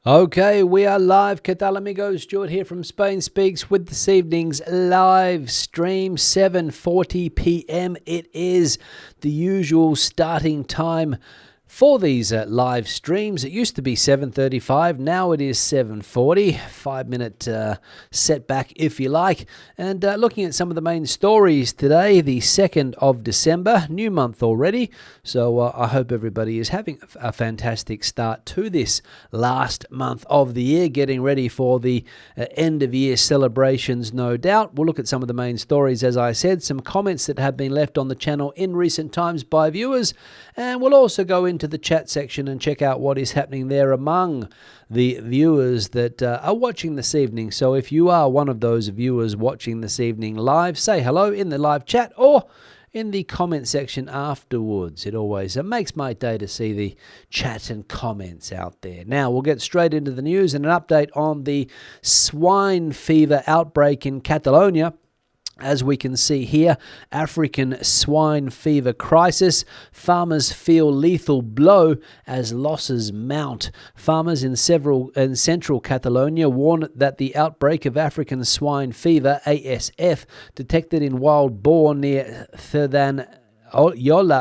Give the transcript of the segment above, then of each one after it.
Okay, we are live. ¿Qué tal, amigos? Stuart here from Spain Speaks with this evening's live stream, 7:40 p.m. It is the usual starting time for these live streams. It used to be 7:35, now it is 7:40, 5-minute setback if you like. And looking at some of the main stories today, the 2nd of December, new month already. So I hope everybody is having a fantastic start to this last month of the year, getting ready for the end of year celebrations, no doubt. We'll look at some of the main stories, as I said, some comments that have been left on the channel in recent times by viewers, and we'll also go into the chat section and check out what is happening there among the viewers that are watching this evening. So if you are one of those viewers watching this evening live, say hello in the live chat or in the comment section afterwards. It always makes my day to see the chat and comments out there. Now we'll get straight into the news and an update on the swine fever outbreak in Catalonia. As we can see here, African swine fever crisis. Farmers feel lethal blow as losses mount. Farmers in central Catalonia warn that the outbreak of African swine fever, ASF, detected in wild boar near Cerdanyola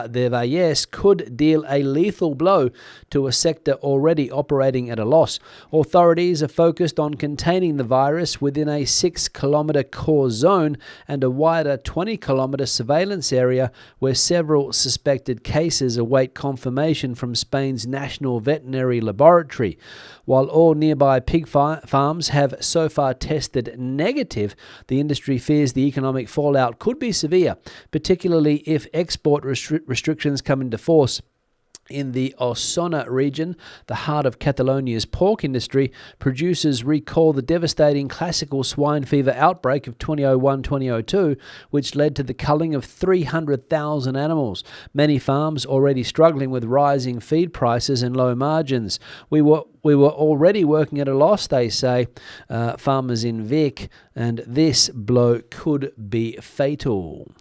del Vallès could deal a lethal blow to a sector already operating at a loss. Authorities are focused on containing the virus within a 6-kilometre core zone and a wider 20-kilometre surveillance area where several suspected cases await confirmation from Spain's National Veterinary Laboratory. While all nearby pig farms have so far tested negative, the industry fears the economic fallout could be severe, particularly if export restrictions come into force. In the Osona region, the heart of Catalonia's pork industry, producers recall the devastating classical swine fever outbreak of 2001-2002, which led to the culling of 300,000 animals. Many farms already struggling with rising feed prices and low margins. We were already working at a loss, they say, farmers in Vic, and this blow could be fatal.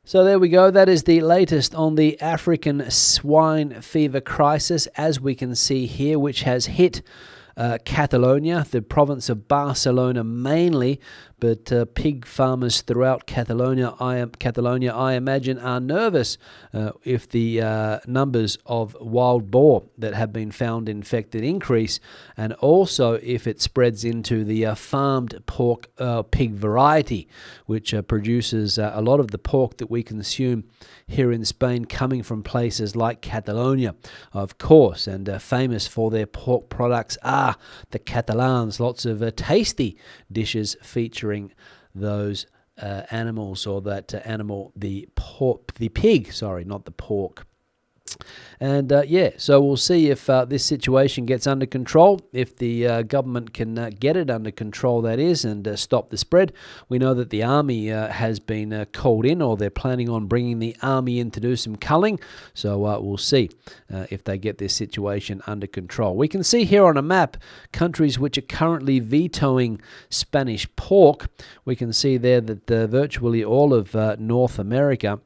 So there we go. That is the latest on the African swine fever crisis, as we can see here, which has hit Catalonia, the province of Barcelona mainly, but pig farmers throughout Catalonia, I imagine, are nervous if the numbers of wild boar that have been found infected increase, and also if it spreads into the farmed pork pig variety, which produces a lot of the pork that we consume here in Spain, coming from places like Catalonia, of course, and famous for their pork products are the Catalans. Lots of tasty dishes featuring those animals, or that animal, the pig, sorry, not the pork. And so we'll see if this situation gets under control, if the government can get it under control, that is, and stop the spread. We know that the army has been called in, or they're planning on bringing the army in to do some culling. So we'll see if they get this situation under control. We can see here on a map countries which are currently vetoing Spanish pork. We can see there that virtually all of North America,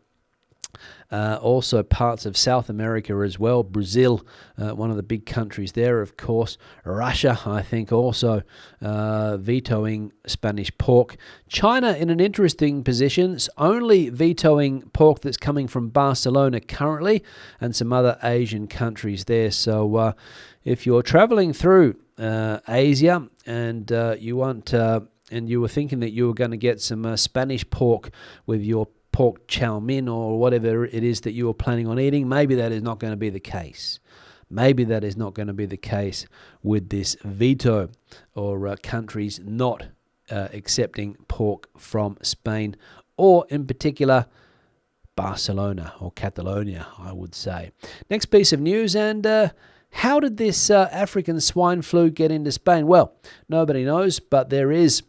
also parts of South America as well. Brazil, one of the big countries there, of course. Russia, I think, also vetoing Spanish pork. China in an interesting position, only vetoing pork that's coming from Barcelona currently, and some other Asian countries there. So if you're traveling through Asia and you want and you were thinking that you were going to get some Spanish pork with your pork chow mein or whatever it is that you were planning on eating, maybe that is not going to be the case. Maybe that is not going to be the case with this veto, or countries not accepting pork from Spain, or in particular Barcelona or Catalonia, I would say. Next piece of news, and how did this African swine flu get into Spain? Well, nobody knows, but there is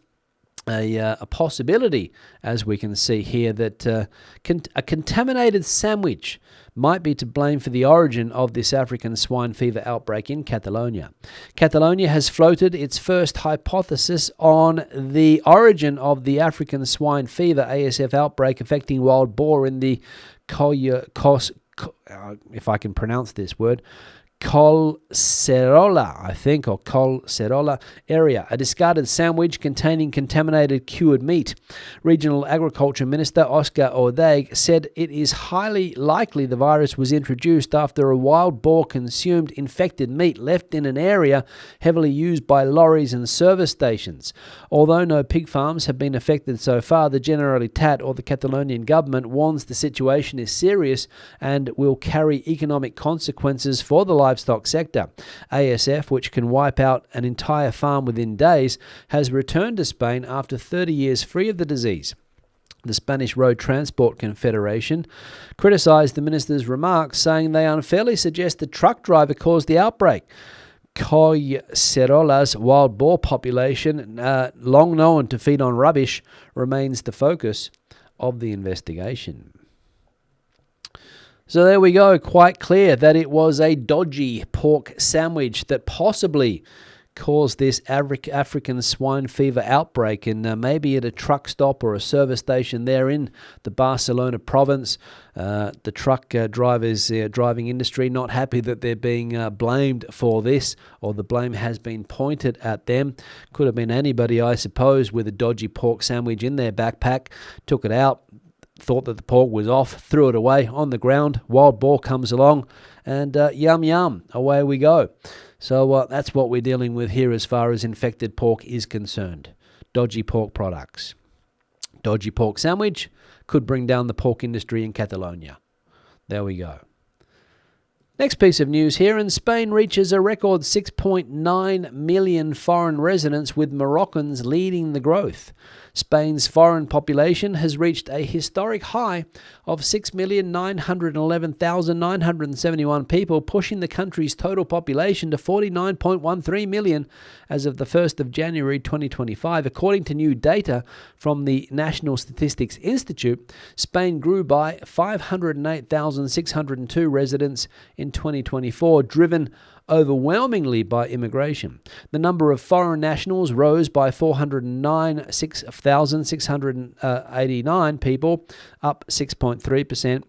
a possibility, as we can see here, that a contaminated sandwich might be to blame for the origin of this African swine fever outbreak in Catalonia. Catalonia has floated its first hypothesis on the origin of the African swine fever ASF outbreak affecting wild boar in the if I can pronounce this word, Collserola, I think, or Collserola area, a discarded sandwich containing contaminated cured meat. Regional Agriculture Minister Oscar Ordaig said it is highly likely the virus was introduced after a wild boar consumed infected meat left in an area heavily used by lorries and service stations. Although no pig farms have been affected so far, the Generalitat or the Catalonian government warns the situation is serious and will carry economic consequences for the livestock sector. ASF, which can wipe out an entire farm within days, has returned to Spain after 30 years free of the disease. The Spanish Road Transport Confederation criticised the minister's remarks, saying they unfairly suggest the truck driver caused the outbreak. Collserola's wild boar population, long known to feed on rubbish, remains the focus of the investigation. So there we go, quite clear that it was a dodgy pork sandwich that possibly caused this African swine fever outbreak, and maybe at a truck stop or a service station there in the Barcelona province. The truck drivers, driving industry, not happy that they're being blamed for this, or the blame has been pointed at them. Could have been anybody, I suppose, with a dodgy pork sandwich in their backpack, took it out, thought that the pork was off, threw it away on the ground. Wild boar comes along, and yum yum, away we go. So that's what we're dealing with here as far as infected pork is concerned. Dodgy pork products. Dodgy pork sandwich could bring down the pork industry in Catalonia. There we go. Next piece of news here, in Spain reaches a record 6.9 million foreign residents, with Moroccans leading the growth. Spain's foreign population has reached a historic high of 6,911,971 people, pushing the country's total population to 49.13 million as of the 1st of January 2025. According to new data from the National Statistics Institute, Spain grew by 508,602 residents in 2024, driven overwhelmingly by immigration. The number of foreign nationals rose by 409,689 people, up 6.3%.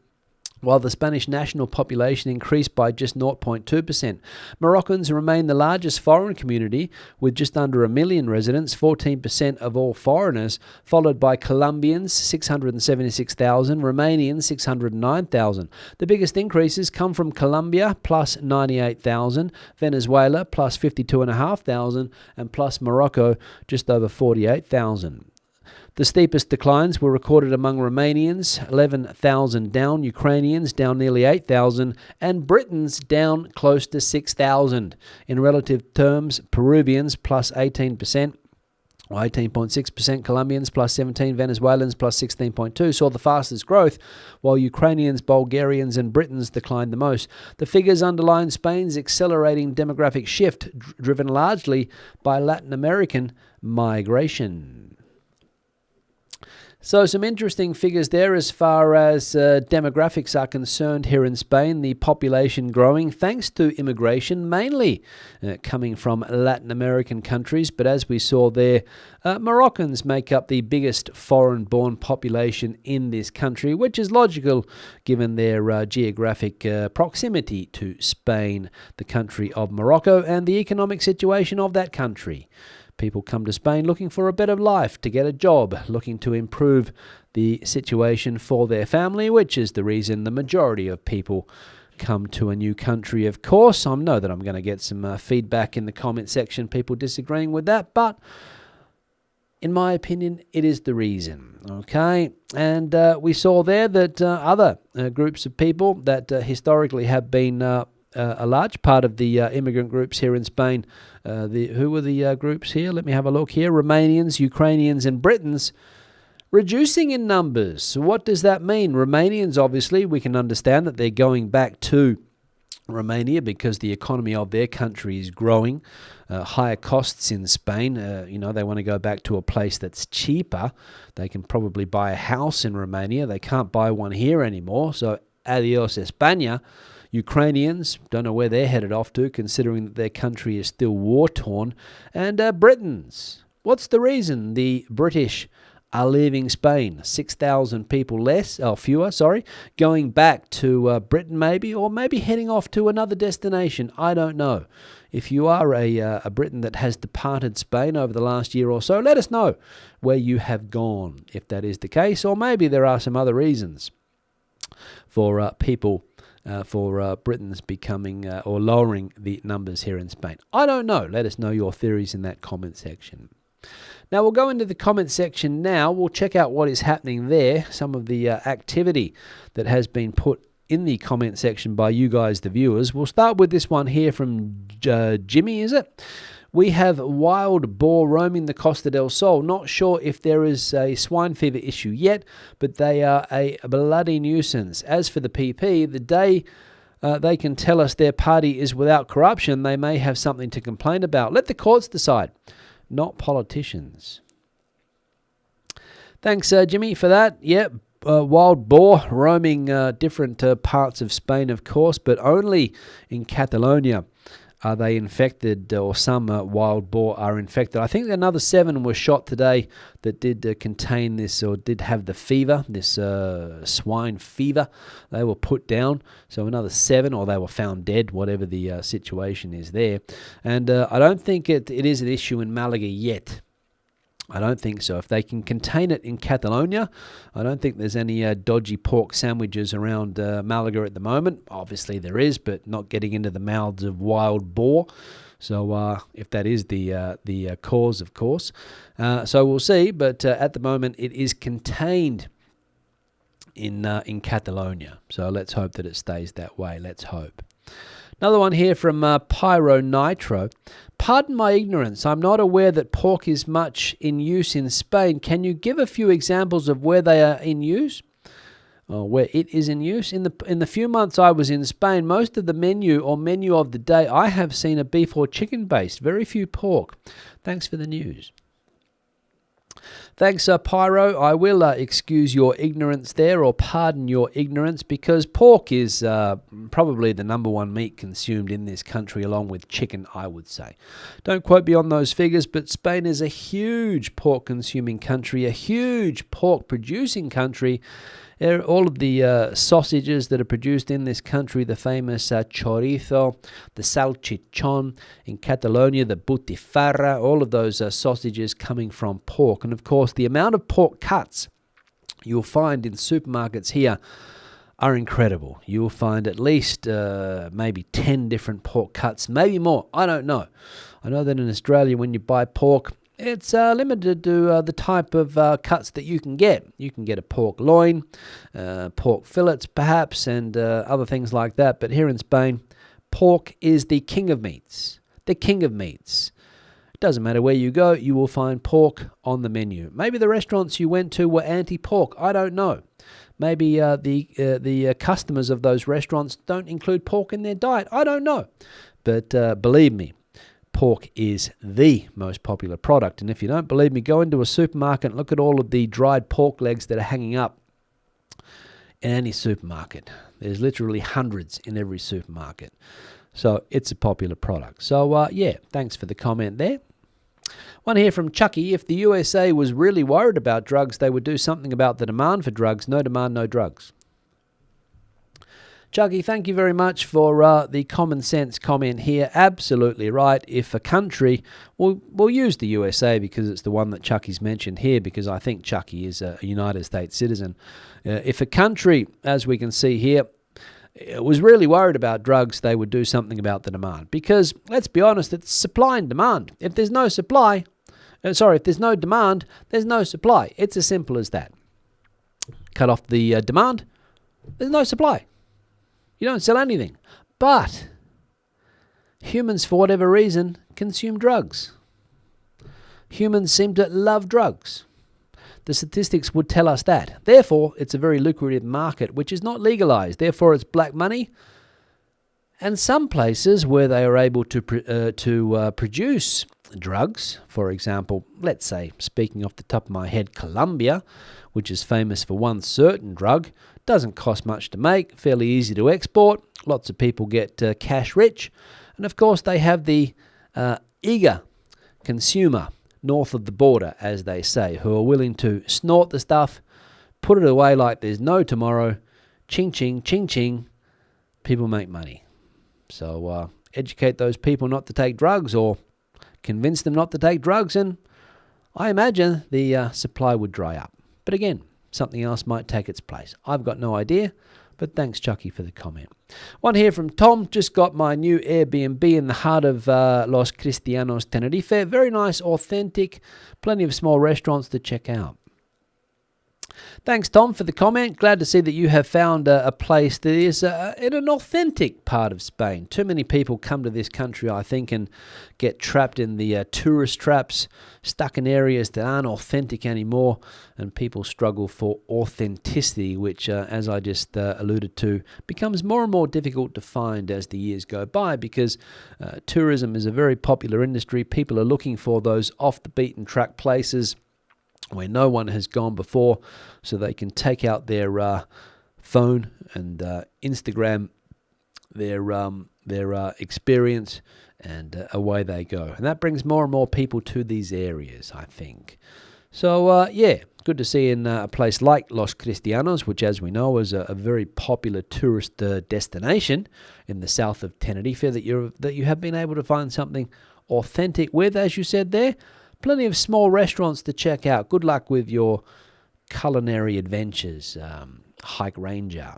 while the Spanish national population increased by just 0.2%. Moroccans remain the largest foreign community, with just under 1 million residents, 14% of all foreigners, followed by Colombians, 676,000, Romanians, 609,000. The biggest increases come from Colombia, plus 98,000, Venezuela, plus 52,500, and plus Morocco, just over 48,000. The steepest declines were recorded among Romanians, 11,000 down, Ukrainians down nearly 8,000, and Britons down close to 6,000. In relative terms, Peruvians plus 18%, or 18.6%, Colombians plus 17%, Venezuelans plus 16.2% saw the fastest growth, while Ukrainians, Bulgarians and Britons declined the most. The figures underline Spain's accelerating demographic shift, driven largely by Latin American migration. So some interesting figures there as far as demographics are concerned here in Spain. The population growing thanks to immigration, mainly coming from Latin American countries. But as we saw there, Moroccans make up the biggest foreign-born population in this country, which is logical given their geographic proximity to Spain, the country of Morocco, and the economic situation of that country. People come to Spain looking for a better life, to get a job, looking to improve the situation for their family, which is the reason the majority of people come to a new country. Of course, I know that I'm going to get some feedback in the comment section, people disagreeing with that, but in my opinion, it is the reason. Okay, and we saw there that other groups of people that historically have been a large part of the immigrant groups here in Spain. Who were the groups here? Let me have a look here. Romanians, Ukrainians and Britons reducing in numbers. So what does that mean? Romanians, obviously, we can understand that they're going back to Romania because the economy of their country is growing. Higher costs in Spain. They want to go back to a place that's cheaper. They can probably buy a house in Romania. They can't buy one here anymore. So adios España. Ukrainians, don't know where they're headed off to, considering that their country is still war-torn. And Britons, what's the reason the British are leaving Spain. 6,000 people less, or fewer, sorry, going back to Britain maybe, or maybe heading off to another destination. I don't know. If you are a Briton that has departed Spain over the last year or so, let us know where you have gone, if that is the case, or maybe there are some other reasons for people, for Britons becoming or lowering the numbers here in Spain. I don't know. Let us know your theories in that comment section. Now we'll go into the comment section now. We'll check out what is happening there, some of the activity that has been put in the comment section by you guys, the viewers. We'll start with this one here from Jimmy, is it? We have wild boar roaming the Costa del Sol. Not sure if there is a swine fever issue yet, but they are a bloody nuisance. As for the PP, the day they can tell us their party is without corruption, they may have something to complain about. Let the courts decide, not politicians. Thanks, Jimmy, for that. Yep. Wild boar roaming different parts of Spain, of course, but only in Catalonia are they infected, or some wild boar are infected. I think another 7 were shot today that did contain this, or did have the fever, this swine fever. They were put down, so another 7, or they were found dead, whatever the situation is there. And I don't think it is an issue in Malaga yet. I don't think so. If they can contain it in Catalonia, I don't think there's any dodgy pork sandwiches around Malaga at the moment. Obviously there is, but not getting into the mouths of wild boar. So if that is the cause, of course. So we'll see, but at the moment it is contained in Catalonia. So let's hope that it stays that way. Let's hope. Another one here from Pyro Nitro. Pardon my ignorance. I'm not aware that pork is much in use in Spain. Can you give a few examples of where they are in use? Or where it is in use? In the few months I was in Spain, most of the menu of the day I have seen a beef or chicken based. Very few pork. Thanks for the news. Thanks, Pyro. I will excuse your ignorance there, or pardon your ignorance, because pork is probably the #1 meat consumed in this country, along with chicken, I would say. Don't quote me on those figures, but Spain is a huge pork-consuming country, a huge pork-producing country. All of the sausages that are produced in this country, the famous chorizo, the salchichon, in Catalonia, the butifarra, all of those sausages coming from pork. And of course, the amount of pork cuts you'll find in supermarkets here are incredible. You'll find at least maybe 10 different pork cuts, maybe more. I don't know. I know that in Australia, when you buy pork, it's limited to the type of cuts that you can get. You can get a pork loin, pork fillets perhaps, and other things like that. But here in Spain, pork is the king of meats. The king of meats. It doesn't matter where you go, you will find pork on the menu. Maybe the restaurants you went to were anti-pork. I don't know. Maybe the customers of those restaurants don't include pork in their diet. I don't know. But believe me, pork is the most popular product. And if you don't believe me, go into a supermarket and look at all of the dried pork legs that are hanging up in any supermarket. There's literally hundreds in every supermarket. So it's a popular product. So yeah, thanks for the comment there. One here from Chucky. If the USA was really worried about drugs, they would do something about the demand for drugs. No demand, no drugs. Chucky, thank you very much for the common sense comment here. Absolutely right. If a country, we'll use the USA because it's the one that Chucky's mentioned here, because I think Chucky is a United States citizen. If a country, as we can see here, was really worried about drugs, they would do something about the demand. Because, let's be honest, it's supply and demand. If there's no supply, if there's no demand, there's no supply. It's as simple as that. Cut off the demand, there's no supply. You don't sell anything. But humans, for whatever reason, consume drugs. Humans seem to love drugs. The statistics would tell us that. Therefore, it's a very lucrative market, which is not legalized. Therefore, it's black money. And some places where they are able to produce drugs, for example, let's say, speaking off the top of my head, Colombia, which is famous for one certain drug, doesn't cost much to make, fairly easy to export, lots of people get cash rich, and of course they have the eager consumer north of the border, as they say, who are willing to snort the stuff, put it away like there's no tomorrow, ching, ching, ching, ching, people make money. So educate those people not to take drugs or convince them not to take drugs, and I imagine the supply would dry up. But again, something else might take its place. I've got no idea, but thanks, Chucky, for the comment. One here from Tom. Just got my new Airbnb in the heart of Los Cristianos, Tenerife. Very nice, authentic, plenty of small restaurants to check out. Thanks, Tom, for the comment. Glad to see that you have found a place that is in an authentic part of Spain. Too many people come to this country, I think, and get trapped in the tourist traps, stuck in areas that aren't authentic anymore, and people struggle for authenticity, which, as I just alluded to, becomes more and more difficult to find as the years go by, because tourism is a very popular industry. People are looking for those off-the-beaten-track places where no one has gone before, so they can take out their phone and Instagram their experience, and away they go. And that brings more and more people to these areas, I think. So, yeah, good to see in a place like Los Cristianos, which, as we know, is a very popular tourist destination in the south of Tenerife, that you have been able to find something authentic with, as you said there. Plenty of small restaurants to check out. Good luck with your culinary adventures, Hike Ranger.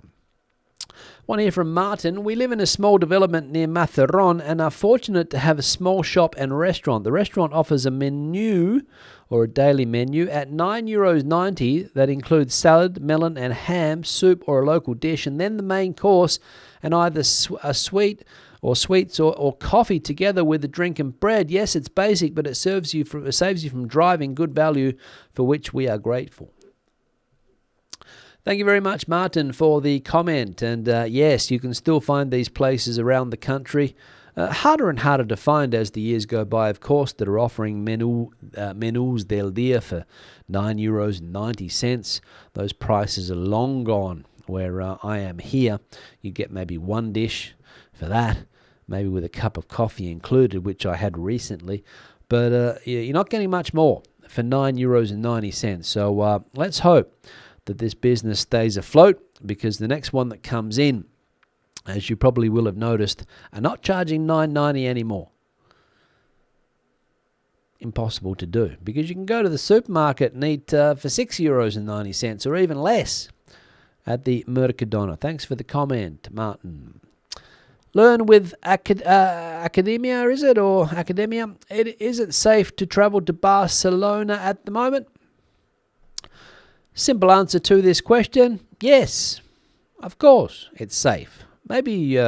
One here from Martin. We live in a small development near Matheron and are fortunate to have a small shop and restaurant. The restaurant offers a menu, or a daily menu, at €9.90 that includes salad, melon and ham, soup or a local dish, and then the main course, and either a sweet or sweets or coffee together with a drink and bread. Yes, it's basic, but it saves you from driving. Good value, for which we are grateful. Thank you very much, Martin, for the comment. And yes, you can still find these places around the country. Harder and harder to find as the years go by, of course, that are offering menus del dia for €9.90. Those prices are long gone. Where I am here, you get maybe one dish for that, maybe with a cup of coffee included, which I had recently. But you're not getting much more for €9.90. So let's hope that this business stays afloat, because the next one that comes in, as you probably will have noticed, are not charging $9.90 anymore. Impossible to do, because you can go to the supermarket and eat for €6.90 or even less at the Mercadona. Thanks for the comment, Martin. Learn with Academia, is it? Or Academia? Is it safe to travel to Barcelona at the moment? Simple answer to this question, yes. Of course, it's safe. Maybe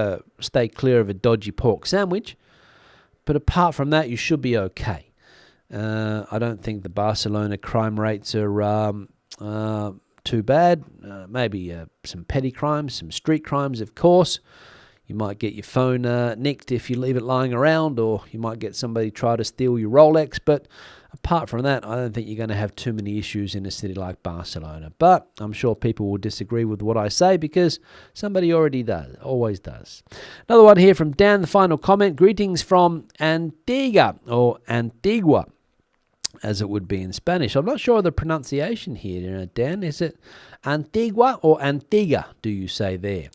stay clear of a dodgy pork sandwich, but apart from that, you should be okay. I don't think the Barcelona crime rates are too bad. Maybe some petty crimes, some street crimes, of course. You might get your phone nicked if you leave it lying around, or you might get somebody try to steal your Rolex. But apart from that, I don't think you're going to have too many issues in a city like Barcelona. But I'm sure people will disagree with what I say, because somebody always does. Another one here from Dan, the final comment. Greetings from Antigua, or Antigua, as it would be in Spanish. I'm not sure of the pronunciation here, Dan. Is it Antigua or Antigua, do you say there,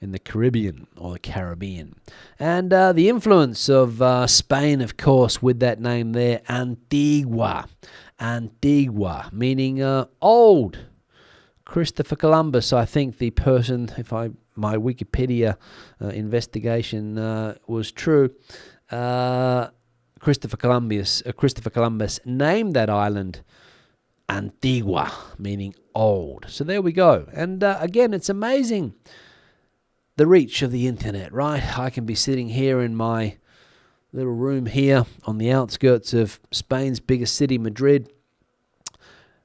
in the Caribbean or the Caribbean? And the influence of Spain, of course, with that name there, Antigua. Antigua, meaning old. Christopher Columbus, I think the person, if my Wikipedia investigation was true, Christopher Columbus named that island Antigua, meaning old. So there we go. And again, it's amazing the reach of the internet, right? I can be sitting here in my little room here on the outskirts of Spain's biggest city, Madrid,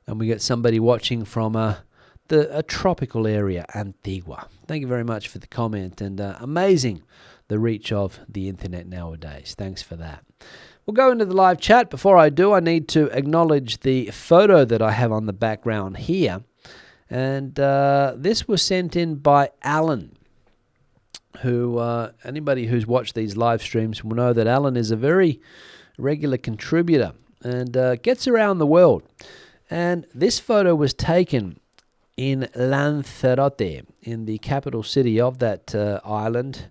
and we get somebody watching from a tropical area, Antigua. Thank you very much for the comment, and amazing the reach of the internet nowadays. Thanks for that. We'll go into the live chat. Before I do, I need to acknowledge the photo that I have on the background here. And this was sent in by Alan, who anybody who's watched these live streams will know that Alan is a very regular contributor and gets around the world. And this photo was taken in Lanzarote, in the capital city of that island.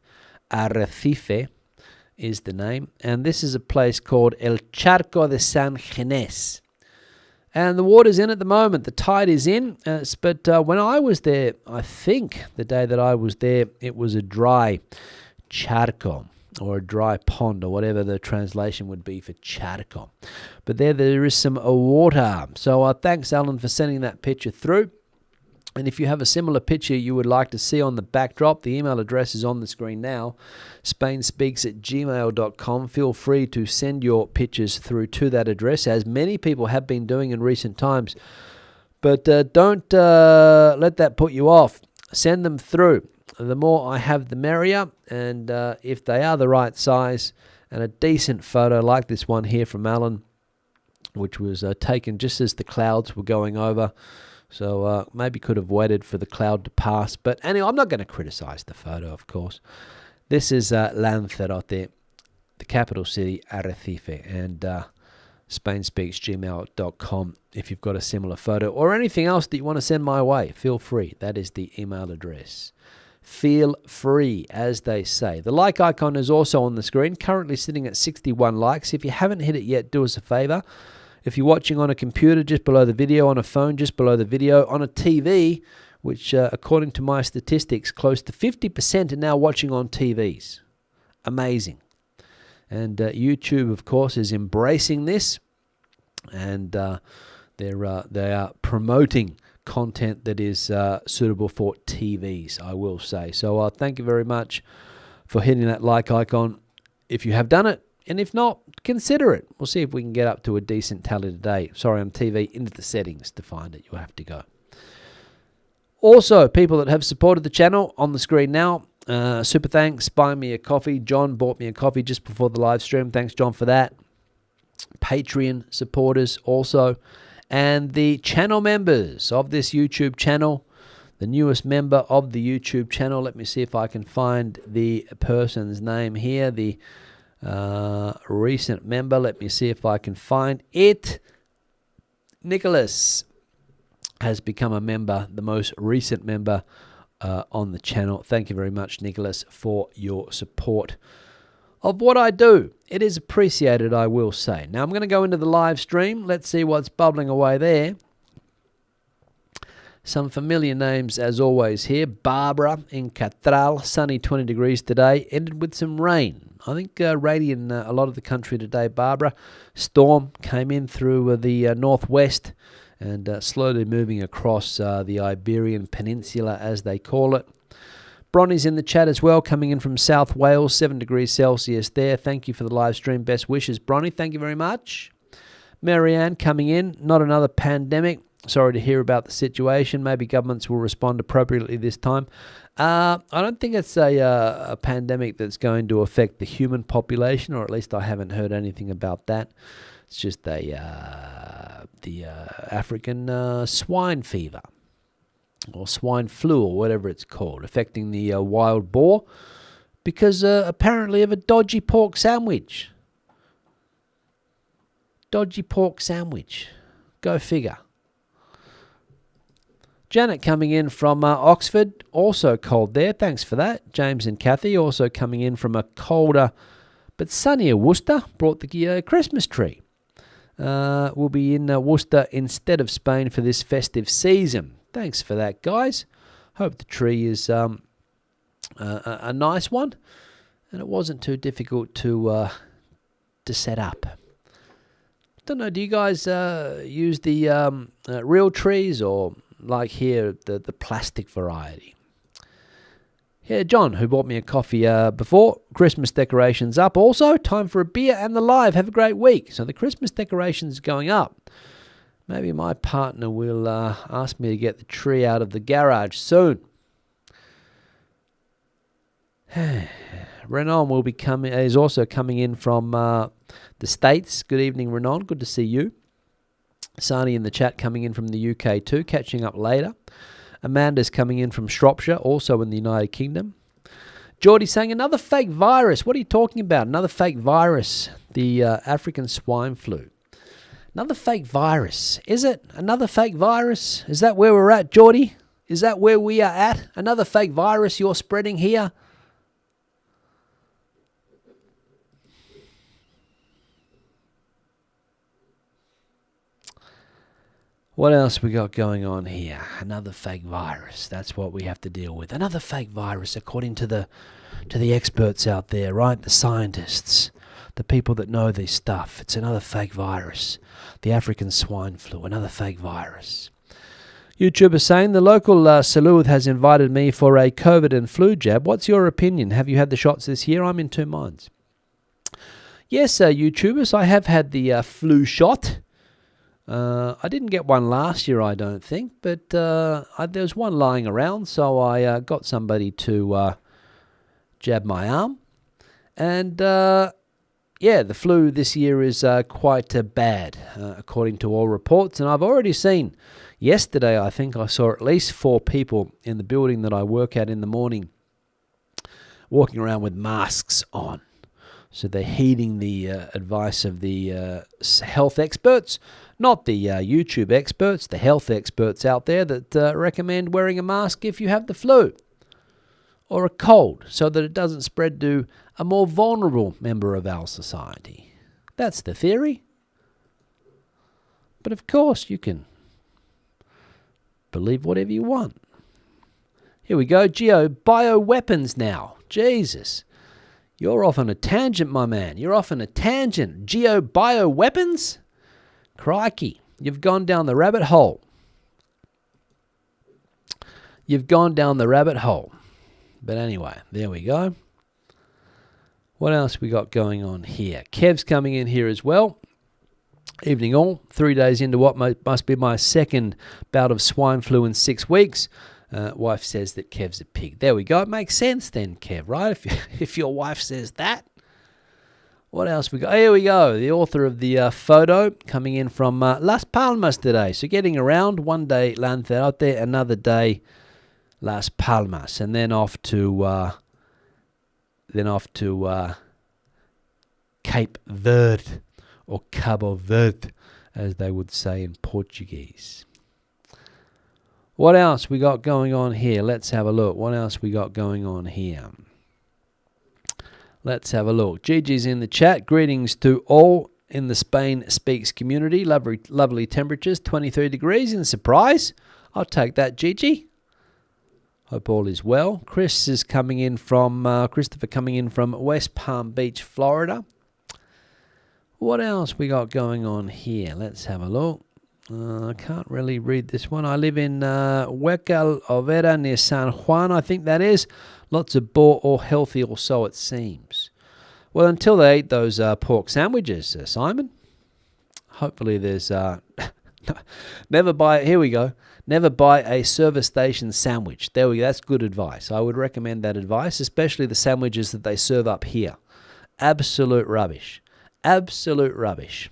Arrecife is the name. And this is a place called El Charco de San Ginés. And the water's in at the moment. The tide is in. But when I was there, I think the day that I was there, it was a dry charco, or a dry pond, or whatever the translation would be for charco. But there is some water. So thanks, Alan, for sending that picture through. And if you have a similar picture you would like to see on the backdrop, the email address is on the screen now, spainspeaks@gmail.com. Feel free to send your pictures through to that address, as many people have been doing in recent times. But don't let that put you off. Send them through. The more I have, the merrier. And if they are the right size and a decent photo like this one here from Alan, which was taken just as the clouds were going over, so maybe could have waited for the cloud to pass. But anyway, I'm not going to criticize the photo, of course. This is Lanzarote, the capital city, Arrecife, and spainspeaks@gmail.com. If you've got a similar photo or anything else that you want to send my way, feel free. That is the email address. Feel free, as they say. The like icon is also on the screen, currently sitting at 61 likes. If you haven't hit it yet, do us a favor. If you're watching on a computer, just below the video, on a phone, just below the video, on a TV, which according to my statistics, close to 50% are now watching on TVs. Amazing. And YouTube, of course, is embracing this, and they are promoting content that is suitable for TVs, I will say. So thank you very much for hitting that like icon if you have done it. And if not, consider it. We'll see if we can get up to a decent tally today. Sorry, on TV, into the settings to find it. You'll have to go. Also, people that have supported the channel on the screen now, super thanks. Buy me a coffee. John bought me a coffee just before the live stream. Thanks, John, for that. Patreon supporters also. And the channel members of this YouTube channel, the newest member of the YouTube channel. Let me see if I can find the person's name here. The recent member. Let me see if I can find it. Nicholas has become a member, the most recent member on the channel. Thank you very much, Nicholas, for your support of what I do. It is appreciated, I will say. Now I'm going to go into the live stream. Let's see what's bubbling away there. Some familiar names as always here. Barbara in Catral, sunny 20 degrees today. Ended with some rain. I think rainy in a lot of the country today, Barbara. Storm came in through the northwest and slowly moving across the Iberian Peninsula, as they call it. Bronny's in the chat as well, coming in from South Wales, 7 degrees Celsius there. Thank you for the live stream. Best wishes, Bronny. Thank you very much. Marianne coming in. Not another pandemic. Sorry to hear about the situation. Maybe governments will respond appropriately this time. I don't think it's a pandemic that's going to affect the human population, or at least I haven't heard anything about that. It's just the African swine fever, or swine flu, or whatever it's called, affecting the wild boar because apparently of a dodgy pork sandwich. Dodgy pork sandwich. Go figure. Janet coming in from Oxford, also cold there. Thanks for that. James and Kathy also coming in from a colder but sunnier Worcester. Brought the Christmas tree. We'll be in Worcester instead of Spain for this festive season. Thanks for that, guys. Hope the tree is a nice one, and it wasn't too difficult to set up. Don't know. Do you guys use the real trees, or like here the plastic variety? Yeah, John, who bought me a coffee before. Christmas decorations up also. Time for a beer and the live. Have a great week. So the Christmas decorations going up. Maybe my partner will ask me to get the tree out of the garage soon. Renan will be coming. Is also coming in from the States. Good evening, Renan. Good to see you. Sani in the chat coming in from the UK too. Catching up later. Amanda's coming in from Shropshire, also in the United Kingdom. Geordie saying, another fake virus. What are you talking about? Another fake virus. The African swine flu. Another fake virus. Is it another fake virus? Is that where we're at, Geordie? Is that where we are at? Another fake virus you're spreading here? What else we got going on here? Another fake virus. That's what we have to deal with. Another fake virus, according to the experts out there, right? The scientists, the people that know this stuff. It's another fake virus. The African swine flu, another fake virus. YouTuber saying, the local salud has invited me for a COVID and flu jab. What's your opinion? Have you had the shots this year? I'm in two minds. Yes, YouTubers, I have had the flu shot. I didn't get one last year, I don't think, but there was one lying around, so I got somebody to jab my arm. And yeah, the flu this year is quite bad, according to all reports. And I've already seen, yesterday I think I saw at least 4 people in the building that I work at in the morning walking around with masks on. So they're heeding the advice of the health experts, not the YouTube experts, the health experts out there that recommend wearing a mask if you have the flu or a cold so that it doesn't spread to a more vulnerable member of our society. That's the theory. But of course, you can believe whatever you want. Here we go, bioweapons now. Jesus. You're off on a tangent, my man. You're off on a tangent. Bioweapons? Crikey. You've gone down the rabbit hole. You've gone down the rabbit hole. But anyway, there we go. What else we got going on here? Kev's coming in here as well. Evening all. 3 days into what must be my second bout of swine flu in 6 weeks. Wife says that Kev's a pig. There we go. It makes sense then, Kev, right? If your wife says that. What else we got? Here we go. The author of the photo coming in from Las Palmas today. So getting around. One day Lanzarote, another day Las Palmas, and then off to Cape Verde, or Cabo Verde, as they would say in Portuguese. What else we got going on here? Let's have a look. What else we got going on here? Let's have a look. Gigi's in the chat. Greetings to all in the Spain Speaks community. Lovely temperatures, 23 degrees in Surprise. I'll take that, Gigi. Hope all is well. Christopher coming in from West Palm Beach, Florida. What else we got going on here? Let's have a look. I can't really read this one. I live in Huecal Overa near San Juan, I think that is. Lots of boar, all healthy, or so it seems. Well, until they eat those pork sandwiches, Simon. Hopefully there's... never buy... Here we go. Never buy a service station sandwich. There we go. That's good advice. I would recommend that advice, especially the sandwiches that they serve up here. Absolute rubbish. Absolute rubbish.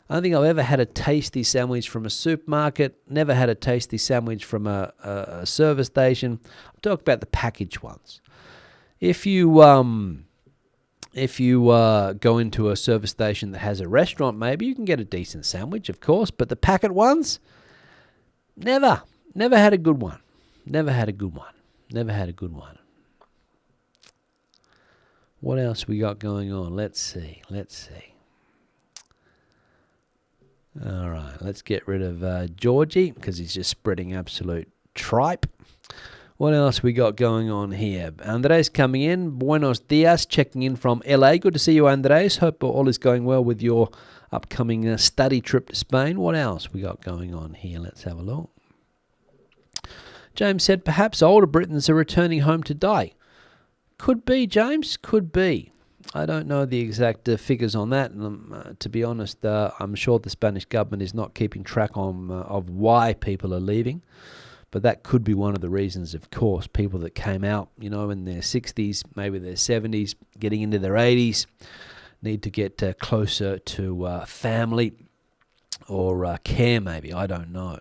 I don't think I've ever had a tasty sandwich from a supermarket. Never had a tasty sandwich from a service station. I'm talking about the packaged ones. If you go into a service station that has a restaurant, maybe you can get a decent sandwich, of course. But the packet ones, never had a good one. Never had a good one. Never had a good one. What else we got going on? Let's see. All right, let's get rid of Georgie because he's just spreading absolute tripe. What else we got going on here? Andres coming in. Buenos dias, checking in from LA. Good to see you, Andres. Hope all is going well with your upcoming study trip to Spain. What else we got going on here? Let's have a look. James said perhaps older Britons are returning home to die. Could be, James, could be. I don't know the exact figures on that, and to be honest, I'm sure the Spanish government is not keeping track of why people are leaving, but that could be one of the reasons, of course. People that came out, in their 60s, maybe their 70s, getting into their 80s, need to get closer to family or care, maybe. I don't know.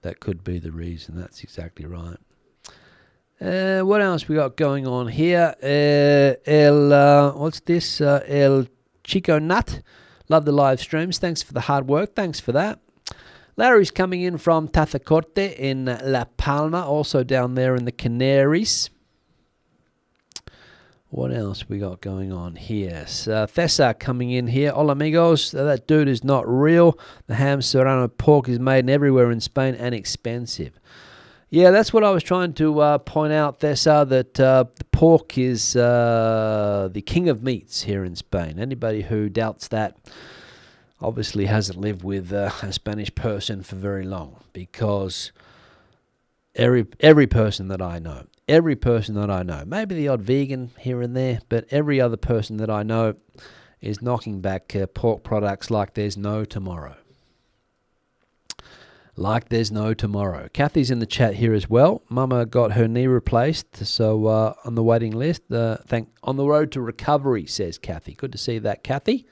That could be the reason. That's exactly right. What else we got going on here? What's this? El Chico Nut. Love the live streams. Thanks for the hard work. Thanks for that. Larry's coming in from Tazacorte in La Palma, also down there in the Canaries. What else we got going on here? Thessa coming in here. Hola amigos, that dude is not real. The ham serrano pork is made everywhere in Spain and expensive. Yeah, that's what I was trying to point out, Thessa, that the pork is the king of meats here in Spain. Anybody who doubts that obviously hasn't lived with a Spanish person for very long, because every person that I know, maybe the odd vegan here and there, but every other person that I know is knocking back pork products like there's no tomorrow. Like there's no tomorrow. Kathy's in the chat here as well. Mama got her knee replaced, so on the waiting list. On the road to recovery, says Kathy. Good to see that, Kathy.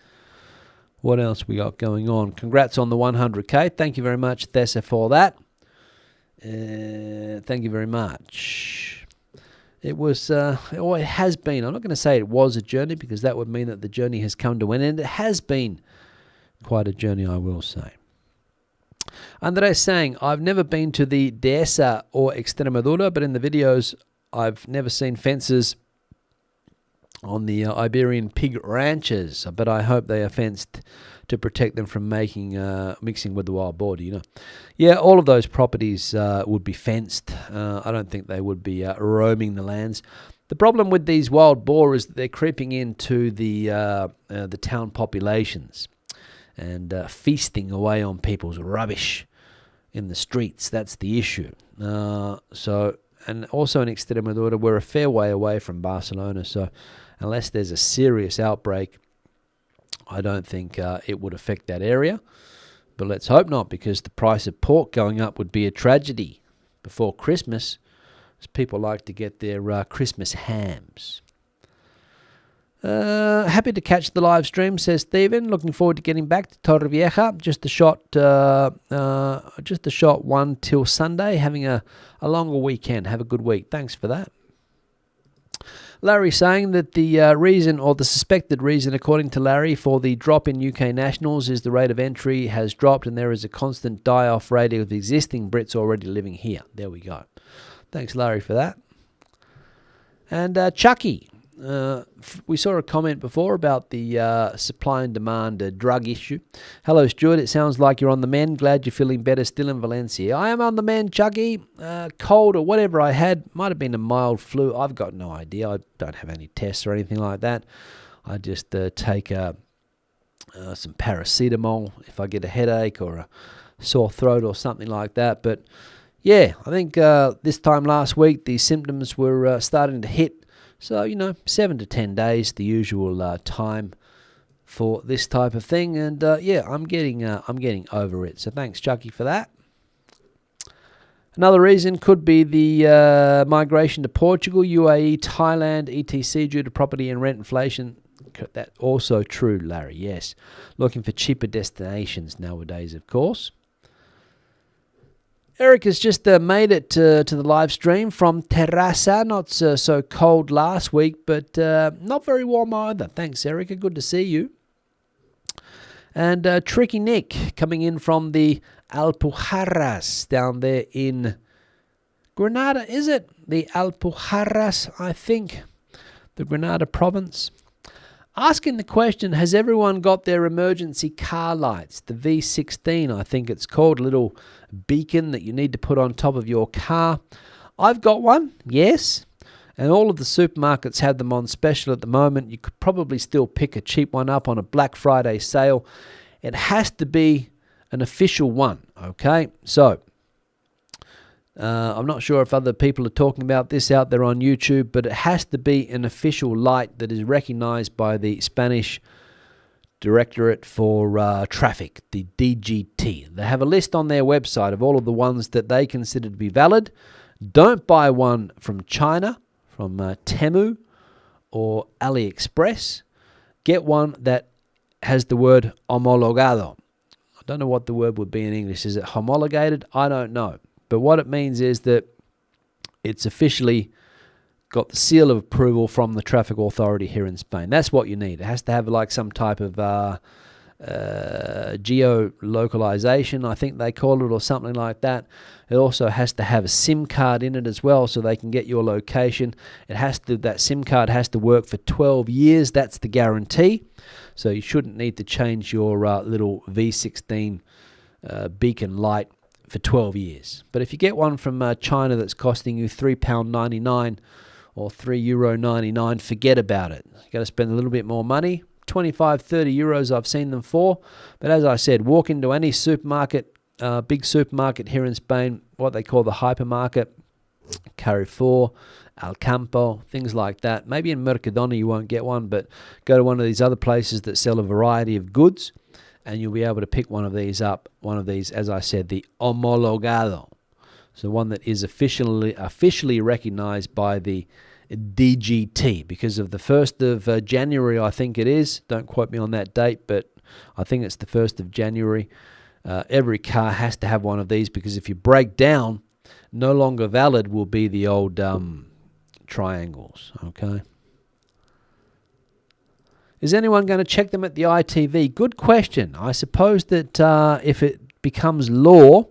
What else we got going on? Congrats on the 100K. Thank you very much, Thessa, for that. Thank you very much. It was, it has been, I'm not going to say it was a journey, because that would mean that the journey has come to an end. It has been quite a journey, I will say. Andres saying, I've never been to the Dehesa or Extremadura, but in the videos, I've never seen fences on the Iberian pig ranches, but I hope they are fenced to protect them from mixing with the wild boar, you know. Yeah, all of those properties would be fenced. I don't think they would be roaming the lands. The problem with these wild boar is that they're creeping into the town populations and feasting away on people's rubbish in the streets. That's the issue. And also in Extremadura, we're a fair way away from Barcelona, so unless there's a serious outbreak, I don't think it would affect that area. But let's hope not, because the price of pork going up would be a tragedy before Christmas, as people like to get their Christmas hams. Happy to catch the live stream, says Stephen. Looking forward to getting back to Torrevieja. Just a short one till Sunday. Having a longer weekend. Have a good week. Thanks for that. Larry saying that the reason, or the suspected reason, according to Larry, for the drop in UK nationals is the rate of entry has dropped and there is a constant die-off rate of existing Brits already living here. There we go. Thanks, Larry, for that. And Chucky. We saw a comment before about the supply and demand drug issue. Hello, Stuart. It sounds like you're on the mend. Glad you're feeling better still in Valencia. I am on the mend, Chucky. Cold or whatever I had. Might have been a mild flu. I've got no idea. I don't have any tests or anything like that. I just take some paracetamol if I get a headache or a sore throat or something like that. But yeah, I think this time last week the symptoms were starting to hit. So, 7 to 10 days, the usual time for this type of thing. And yeah, I'm getting over it. So thanks, Chucky, for that. Another reason could be the migration to Portugal, UAE, Thailand, etc. due to property and rent inflation. That's also true, Larry, yes. Looking for cheaper destinations nowadays, of course. Eric has just made it to the live stream from Terrassa. Not so cold last week, but not very warm either. Thanks, Erica. Good to see you. And Tricky Nick coming in from the Alpujarras down there in Granada, is it? The Alpujarras, I think. The Granada province. Asking the question, has everyone got their emergency car lights? The V16, I think it's called, a little beacon that you need to put on top of your car. I've got one, yes, and all of the supermarkets have them on special at the moment. You could probably still pick a cheap one up on a Black Friday sale. It has to be an official one, okay? So, I'm not sure if other people are talking about this out there on YouTube, but it has to be an official light that is recognized by the Spanish Directorate for Traffic, the DGT. They have a list on their website of all of the ones that they consider to be valid. Don't buy one from China, from Temu or AliExpress. Get one that has the word homologado. I don't know what the word would be in English. Is it homologated? I don't know. But what it means is that it's officially got the seal of approval from the traffic authority here in Spain. That's what you need. It has to have like some type of geolocalization, I think they call it, or something like that. It also has to have a SIM card in it as well, so they can get your location. That SIM card has to work for 12 years. That's the guarantee. So you shouldn't need to change your little V16 beacon light for 12 years. But if you get one from China that's costing you £3.99 or €3.99, forget about it. You got to spend a little bit more money. 25, 30 euros I've seen them for. But as I said, walk into any supermarket, big supermarket here in Spain, what they call the hypermarket, Carrefour, Al Campo, things like that. Maybe in Mercadona you won't get one, but go to one of these other places that sell a variety of goods, and you'll be able to pick one of these up. One of these, as I said, the homologado. So one that is officially recognized by the DGT, because of the 1st of January, I think it is. Don't quote me on that date, but I think it's the 1st of January. Every car has to have one of these, because if you break down, no longer valid will be the old triangles, okay? Is anyone going to check them at the ITV? Good question. I suppose that if it becomes law,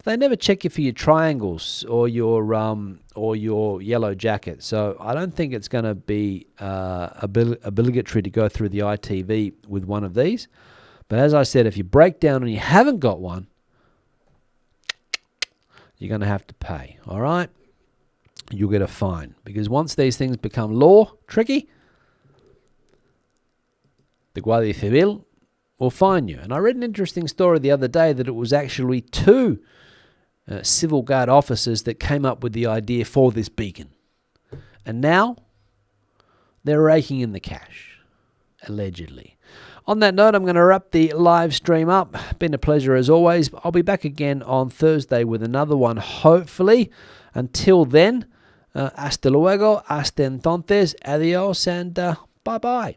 they never check you for your triangles or your yellow jacket. So I don't think it's going to be obligatory to go through the ITV with one of these. But as I said, if you break down and you haven't got one, you're going to have to pay, all right? You'll get a fine. Because once these things become law, tricky, the Guardia Civil will fine you. And I read an interesting story the other day that it was actually 2 civil guard officers that came up with the idea for this beacon. And now they're raking in the cash, allegedly. On that note, I'm going to wrap the live stream up. Been a pleasure as always. I'll be back again on Thursday with another one, hopefully. Until then, hasta luego, hasta entonces, adios, and bye-bye.